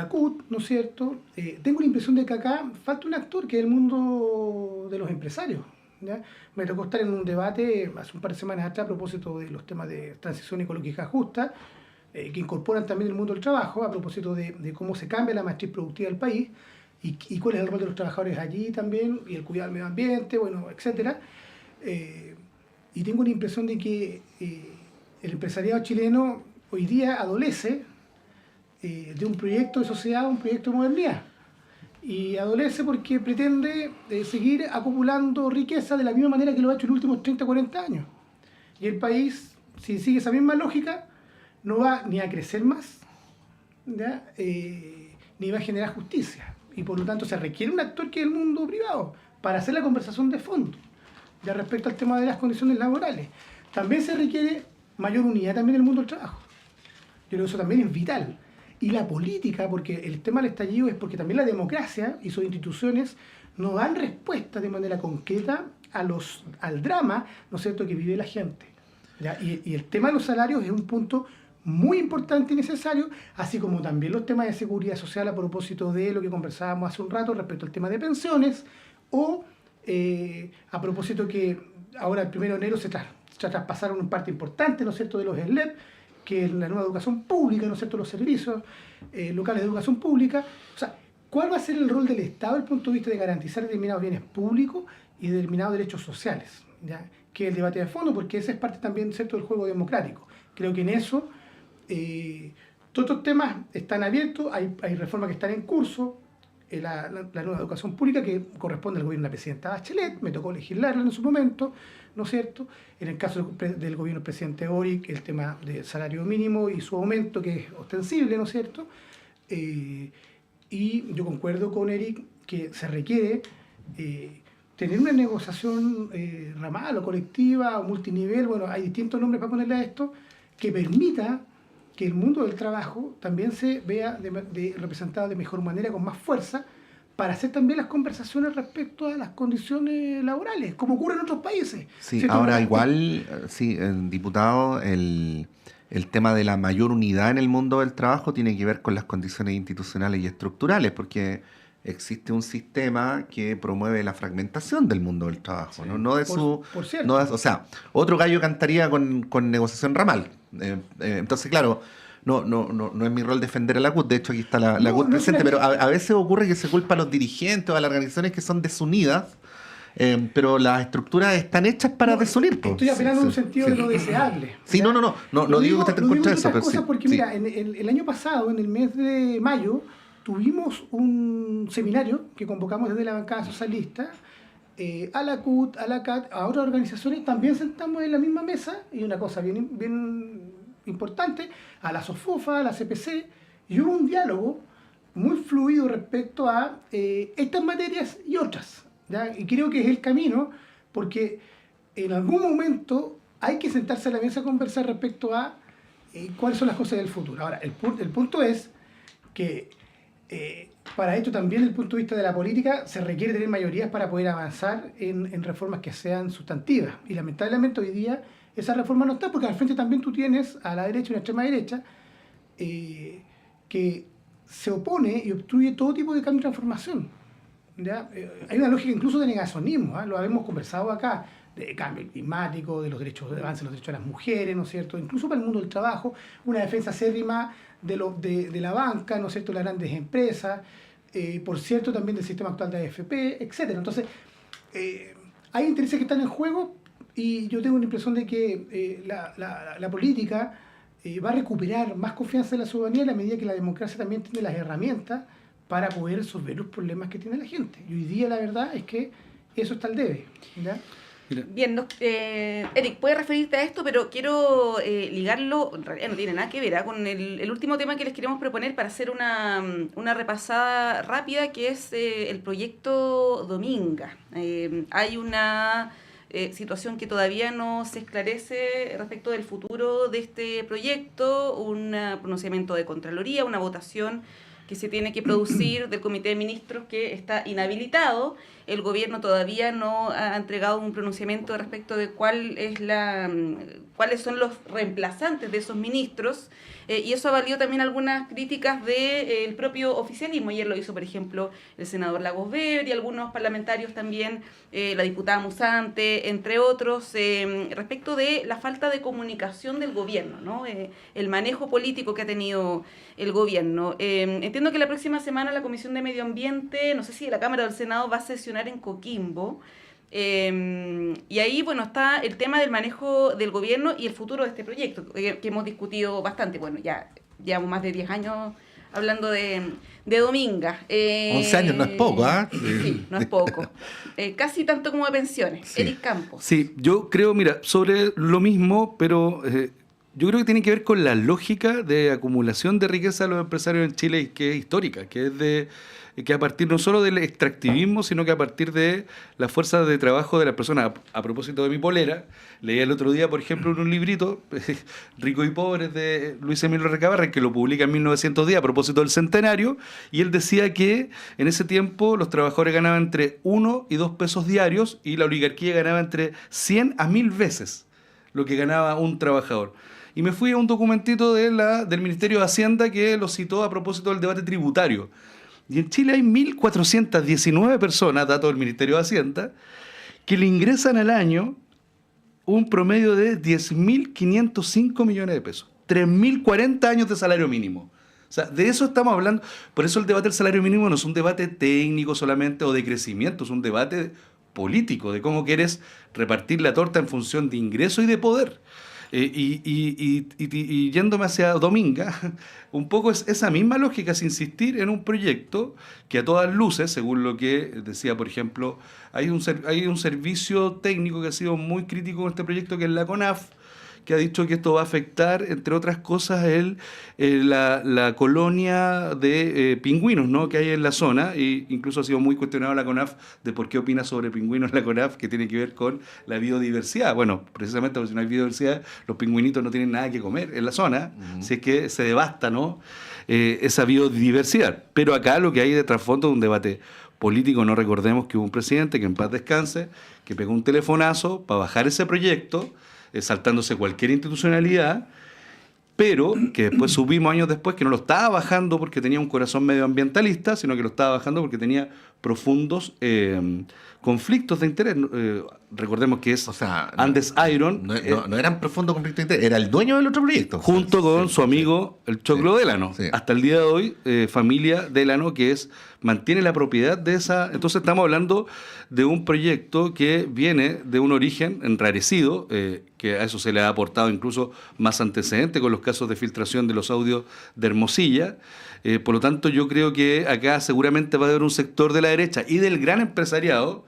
CUT, ¿no es cierto? Tengo la impresión de que acá falta un actor, que es el mundo de los empresarios, ¿ya? Me tocó estar en un debate hace un par de semanas atrás a propósito de los temas de transición ecológica justa, que incorporan también el mundo del trabajo, a propósito de cómo se cambia la matriz productiva del país y cuál es el rol de los trabajadores allí también, y el cuidado del medio ambiente, bueno, etcétera. Y tengo la impresión de que el empresariado chileno hoy día adolece de un proyecto de sociedad, un proyecto de modernidad. Y adolece porque pretende seguir acumulando riqueza de la misma manera que lo ha hecho en los últimos 30, 40 años. Y el país, si sigue esa misma lógica, no va ni a crecer más, ¿ya? Ni va a generar justicia. Y por lo tanto se requiere un actor que es el mundo privado para hacer la conversación de fondo, ya respecto al tema de las condiciones laborales. También se requiere mayor unidad también en el mundo del trabajo. Yo creo que eso también es vital. Y la política, porque el tema del estallido es porque también la democracia y sus instituciones no dan respuesta de manera concreta al drama, ¿no es cierto?, que vive la gente, ¿ya? Y el tema de los salarios es un punto muy importante y necesario, así como también los temas de seguridad social a propósito de lo que conversábamos hace un rato respecto al tema de pensiones, o a propósito que ahora el 1 de enero se traspasaron una parte importante, ¿no es cierto?, de los SLEP, que es la nueva educación pública, ¿no es cierto?, los servicios locales de educación pública. O sea, ¿cuál va a ser el rol del Estado desde el punto de vista de garantizar determinados bienes públicos y determinados derechos sociales, ¿ya? Que es el debate de fondo, porque esa es parte también, ¿cierto?, del juego democrático. Creo que en eso todos estos temas están abiertos, hay reformas que están en curso. La nueva educación pública, que corresponde al gobierno de la presidenta Bachelet, me tocó legislarla en su momento, ¿no es cierto? En el caso del gobierno del presidente Boric, el tema del salario mínimo y su aumento, que es ostensible, ¿no es cierto? Y yo concuerdo con Eric que se requiere tener una negociación ramal o colectiva o multinivel, bueno, hay distintos nombres para ponerle a esto, que permita que el mundo del trabajo también se vea representado de mejor manera, con más fuerza, para hacer también las conversaciones respecto a las condiciones laborales, como ocurre en otros países. Sí, ¿cierto? ahora igual, sí, diputado, el tema de la mayor unidad en el mundo del trabajo tiene que ver con las condiciones institucionales y estructurales, porque existe un sistema que promueve la fragmentación del mundo del trabajo, ¿no? No de por cierto. no o sea, otro gallo cantaría con negociación ramal. Entonces, claro, no es mi rol defender a la CUT, de hecho aquí está la CUT presente, pero a veces ocurre que se culpa a los dirigentes o a las organizaciones que son desunidas, pero las estructuras están hechas para desunir. Estoy apelando en un sentido de lo deseable. Sí, no digo que esté en contra de eso, pero sí. Porque mira, el año pasado, en el mes de mayo, tuvimos un seminario que convocamos desde la bancada socialista, a la CUT, a la CAT, a otras organizaciones, también sentamos en la misma mesa, y una cosa bien importante, a la SOFOFA, a la CPC, y hubo un diálogo muy fluido respecto a estas materias y otras, ¿ya? Y creo que es el camino, porque en algún momento hay que sentarse a la mesa a conversar respecto a cuáles son las cosas del futuro. Ahora, el punto es que para esto también, desde el punto de vista de la política, se requiere tener mayorías para poder avanzar en reformas que sean sustantivas. Y lamentablemente hoy día esa reforma no está, porque al frente también tú tienes a la derecha, una extrema derecha, que se opone y obstruye todo tipo de cambio y transformación. ¿Ya? Hay una lógica incluso de negacionismo, ¿eh? Lo habíamos conversado acá, de cambio climático, de los derechos, de avance de los derechos de las mujeres, ¿no es cierto? Incluso para el mundo del trabajo, una defensa acérrima de la banca, ¿no es cierto?, las grandes empresas, por cierto, también del sistema actual de AFP, etcétera. Entonces, hay intereses que están en juego, y yo tengo la impresión de que la política va a recuperar más confianza de la ciudadanía en la medida que la democracia también tiene las herramientas para poder resolver los problemas que tiene la gente. Y hoy día la verdad es que eso está al debe, ¿ya? Bien, Eric, puedes referirte a esto, pero quiero ligarlo, en realidad no tiene nada que ver, con el último tema que les queremos proponer para hacer una repasada rápida, que es el proyecto Dominga. Hay una situación que todavía no se esclarece respecto del futuro de este proyecto, un pronunciamiento de Contraloría, una votación que se tiene que producir del Comité de Ministros, que está inhabilitado. El gobierno todavía no ha entregado un pronunciamiento respecto de cuáles son los reemplazantes de esos ministros, y eso ha valido también algunas críticas del propio oficialismo. Ayer lo hizo, por ejemplo, el senador Lagos Weber y algunos parlamentarios también, la diputada Musante, entre otros, respecto de la falta de comunicación del gobierno, ¿no? El manejo político que ha tenido el gobierno. Entiendo que la próxima semana la Comisión de Medio Ambiente, no sé si la Cámara o el Senado, va a sesionar en Coquimbo, y ahí, bueno, está el tema del manejo del gobierno y el futuro de este proyecto, que hemos discutido bastante. Bueno, ya llevamos más de 10 años hablando de Dominga. 11 años no es poco, ¿ah? Sí, no es poco. Casi tanto como de pensiones. Sí. Eric Campos. Sí, yo creo, mira, sobre lo mismo, pero yo creo que tiene que ver con la lógica de acumulación de riqueza de los empresarios en Chile, que es histórica, que es que a partir no solo del extractivismo, sino que a partir de la fuerza de trabajo de las personas. A propósito de mi polera, leí el otro día, por ejemplo, en un librito, Ricos y Pobres, de Luis Emilio Recabarren, que lo publica en 1910 a propósito del centenario, y él decía que en ese tiempo los trabajadores ganaban entre 1 y 2 pesos diarios, y la oligarquía ganaba entre 100 a 1000 veces lo que ganaba un trabajador. Y me fui a un documentito del Ministerio de Hacienda que lo citó a propósito del debate tributario. Y en Chile hay 1.419 personas, datos del Ministerio de Hacienda, que le ingresan al año un promedio de 10.505 millones de pesos. 3.040 años de salario mínimo. O sea, de eso estamos hablando. Por eso el debate del salario mínimo no es un debate técnico solamente o de crecimiento, es un debate político, de cómo quieres repartir la torta en función de ingreso y de poder. Y yéndome hacia Dominga, un poco es esa misma lógica, es insistir en un proyecto que a todas luces, según lo que decía, por ejemplo, hay un servicio técnico que ha sido muy crítico con este proyecto, que es la CONAF, que ha dicho que esto va a afectar, entre otras cosas, la colonia de pingüinos, ¿no?, que hay en la zona, e incluso ha sido muy cuestionado la CONAF de por qué opina sobre pingüinos la CONAF, que tiene que ver con la biodiversidad. Bueno, precisamente porque si no hay biodiversidad, los pingüinitos no tienen nada que comer en la zona, si es que se devasta, ¿no?, esa biodiversidad. Pero acá lo que hay de trasfondo es un debate político. No recordemos que hubo un presidente, que en paz descanse, que pegó un telefonazo para bajar ese proyecto, saltándose cualquier institucionalidad, pero que después supimos años después que no lo estaba bajando porque tenía un corazón medioambientalista, sino que lo estaba bajando porque tenía profundos conflictos de interés. Recordemos que es, o sea, Andes Iron. No eran profundos conflictos de interés, era el dueño del otro proyecto. Junto con su amigo, el Choclo Délano. Sí. Hasta el día de hoy, familia Délano, que mantiene la propiedad de esa. Entonces estamos hablando de un proyecto que viene de un origen enrarecido, que a eso se le ha aportado incluso más antecedente con los casos de filtración de los audios de Hermosilla. Por lo tanto, yo creo que acá seguramente va a haber un sector de la derecha y del gran empresariado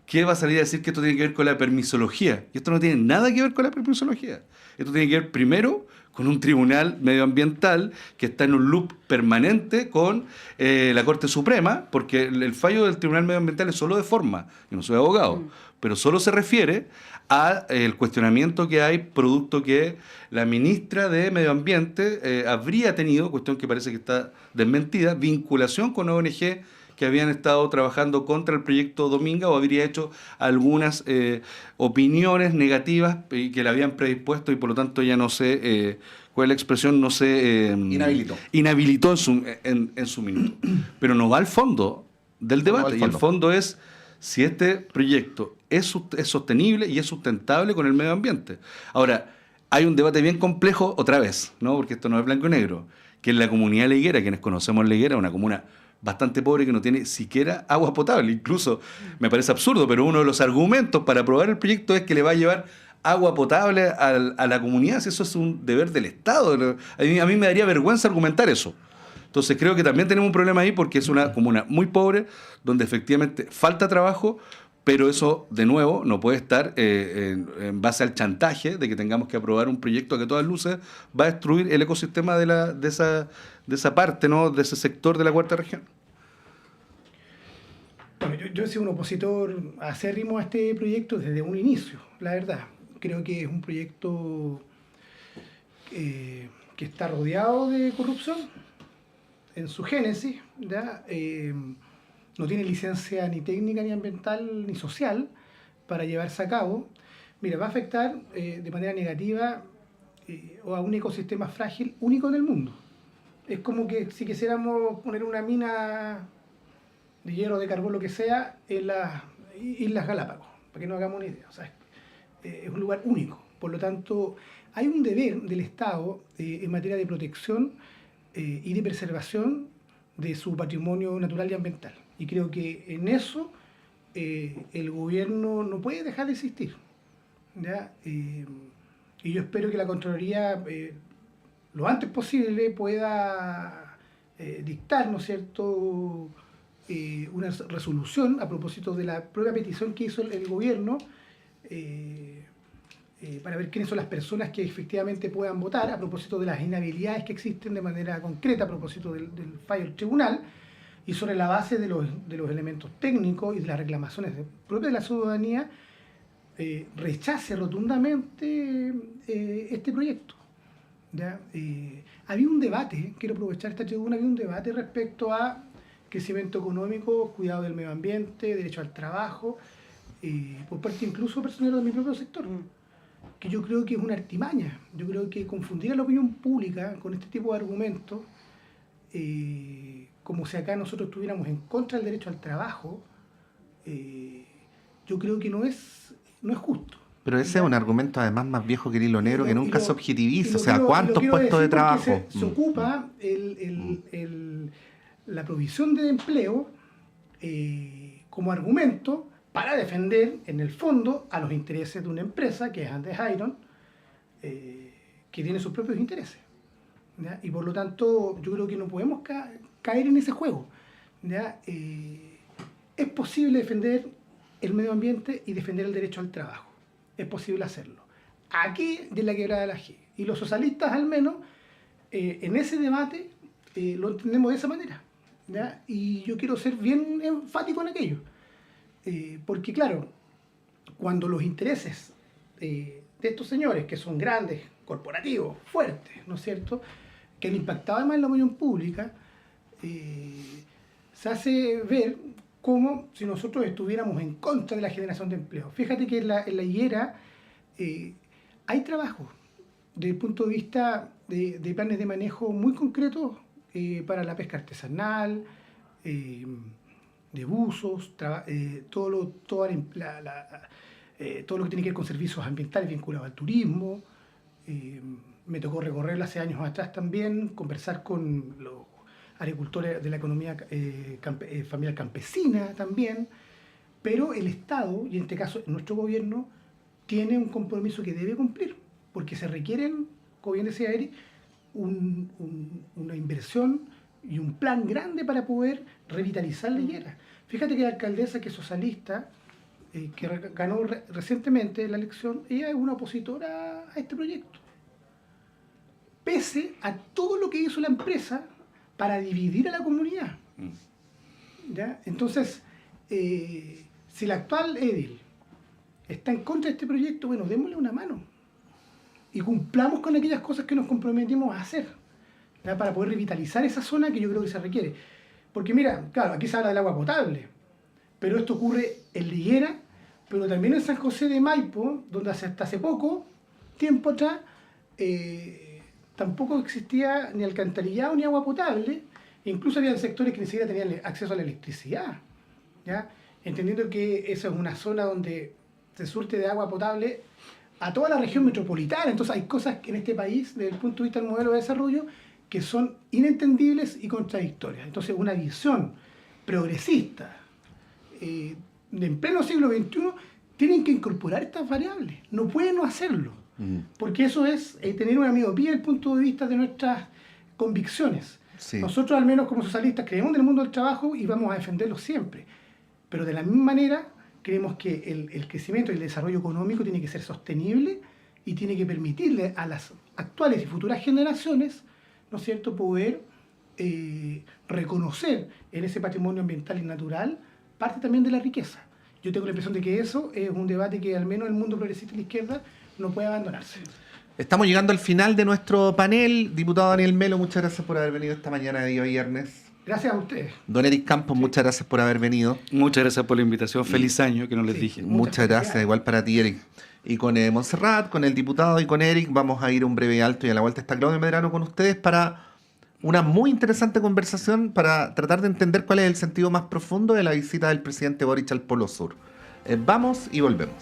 que va a salir a decir que esto tiene que ver con la permisología. Y esto no tiene nada que ver con la permisología. Esto tiene que ver primero con un tribunal medioambiental que está en un loop permanente con la Corte Suprema, porque el fallo del tribunal medioambiental es solo de forma. Yo no soy abogado, pero solo se refiere al cuestionamiento que hay producto que la ministra de Medio Ambiente habría tenido, cuestión que parece que está desmentida, vinculación con ONG que habían estado trabajando contra el proyecto Dominga, o habría hecho algunas opiniones negativas y que le habían predispuesto, y por lo tanto ya no sé cuál es la expresión, no sé... Inhabilitó en su minuto. Pero no va al fondo del debate, y el fondo es si este proyecto es sostenible y es sustentable con el medio ambiente. Ahora, hay un debate bien complejo otra vez, ¿no?, porque esto no es blanco y negro, que en la comunidad de La Higuera, quienes conocemos La Higuera, una comuna bastante pobre que no tiene siquiera agua potable. Incluso me parece absurdo, pero uno de los argumentos para aprobar el proyecto es que le va a llevar agua potable a la comunidad. Si eso es un deber del Estado. A mí me daría vergüenza argumentar eso. Entonces creo que también tenemos un problema ahí, porque es una comuna muy pobre, donde efectivamente falta trabajo, pero eso, de nuevo, no puede estar en base al chantaje de que tengamos que aprobar un proyecto que a todas luces va a destruir el ecosistema de esa parte, ¿no?, de ese sector de la cuarta región. Bueno, yo he sido un opositor acérrimo a este proyecto desde un inicio, la verdad. Creo que es un proyecto que está rodeado de corrupción en su génesis, ¿ya? No tiene licencia ni técnica, ni ambiental, ni social para llevarse a cabo. Mira, va a afectar de manera negativa a un ecosistema frágil único en el mundo. Es como que si quisiéramos poner una mina de hierro, de carbón, lo que sea, en las Islas Galápagos, para que nos hagamos una idea. O sea, es un lugar único. Por lo tanto, hay un deber del Estado en materia de protección y de preservación de su patrimonio natural y ambiental. Y creo que en eso el gobierno no puede dejar de existir, ¿ya? Y yo espero que la Contraloría lo antes posible pueda dictar, ¿no es cierto?, una resolución a propósito de la propia petición que hizo el gobierno para ver quiénes son las personas que efectivamente puedan votar a propósito de las inhabilidades que existen de manera concreta a propósito del fallo del tribunal, y sobre la base de los elementos técnicos y de las reclamaciones propias de la ciudadanía, rechace rotundamente este proyecto, ¿ya? Había un debate, quiero aprovechar esta tribuna, había un debate respecto a crecimiento económico, cuidado del medio ambiente, derecho al trabajo, por parte incluso personal de mi propio sector, que yo creo que es una artimaña. Yo creo que confundir a la opinión pública con este tipo de argumentos, como si acá nosotros estuviéramos en contra del derecho al trabajo, yo creo que no es justo. Pero ese es un argumento además más viejo que el hilo negro, que nunca se objetiviza. O sea, ¿cuántos puestos de trabajo? Se ocupa la provisión de empleo como argumento para defender, en el fondo, a los intereses de una empresa, que es Andes Iron, que tiene sus propios intereses, ¿ya? Y por lo tanto, yo creo que no podemos caer en ese juego, ¿ya? Es posible defender el medio ambiente y defender el derecho al trabajo. Es posible hacerlo. aquí y en la quebrada de la G. Y los socialistas, al menos, en ese debate, lo entendemos de esa manera, ¿ya? Y yo quiero ser bien enfático en aquello. Porque, claro, cuando los intereses de estos señores, que son grandes, corporativos, fuertes, ¿no es cierto?, que han impactado además en la opinión pública, se hace ver como si nosotros estuviéramos en contra de la generación de empleo. Fíjate que en la higuera hay trabajo desde el punto de vista de planes de manejo muy concretos para la pesca artesanal, de buzos, todo lo que tiene que ver con servicios ambientales vinculados al turismo. Me tocó recorrerlo hace años atrás también, conversar con los agricultores de la economía familiar campesina también, pero el Estado, y en este caso nuestro gobierno, tiene un compromiso que debe cumplir, porque se requieren, como bien decía Eric, una inversión y un plan grande para poder revitalizar la higuera. Fíjate que la alcaldesa, que es socialista, que ganó recientemente la elección, ella es una opositora a este proyecto, pese a todo lo que hizo la empresa para dividir a la comunidad. ¿Ya? Entonces, si la actual edil está en contra de este proyecto, bueno, démosle una mano y cumplamos con aquellas cosas que nos comprometimos a hacer, ¿ya? Para poder revitalizar esa zona que yo creo que se requiere. Porque mira, claro, aquí se habla del agua potable, pero esto ocurre en la Higuera, pero también en San José de Maipo, donde hasta hace poco tiempo atrás tampoco existía ni alcantarillado ni agua potable. Incluso había sectores que ni siquiera tenían acceso a la electricidad, ¿ya? Entendiendo que esa es una zona donde se surte de agua potable a toda la región metropolitana. Entonces hay cosas que en este país, desde el punto de vista del modelo de desarrollo, que son inentendibles y contradictorias. Entonces una visión progresista en pleno siglo XXI tienen que incorporar estas variables. No pueden no hacerlo. Porque eso es tener una miopía desde el punto de vista de nuestras convicciones. Sí. Nosotros, al menos como socialistas, creemos en el mundo del trabajo y vamos a defenderlo siempre. Pero de la misma manera, creemos que el crecimiento y el desarrollo económico tiene que ser sostenible y tiene que permitirle a las actuales y futuras generaciones, ¿no es cierto?, poder reconocer en ese patrimonio ambiental y natural parte también de la riqueza. Yo tengo la impresión de que eso es un debate que al menos el mundo progresista y la izquierda no puede abandonarse. Estamos llegando al final de nuestro panel. Diputado Daniel Melo, muchas gracias por haber venido esta mañana de día viernes. Gracias a ustedes. Don Eric Campos, muchas gracias por haber venido. Muchas gracias por la invitación. Feliz año, que no les dije. Muchas gracias, igual para ti, Eric. Y con Montserrat, con el diputado y con Eric vamos a ir un breve alto y a la vuelta está Claudio Medrano con ustedes para una muy interesante conversación para tratar de entender cuál es el sentido más profundo de la visita del presidente Boric al Polo Sur. Vamos y volvemos.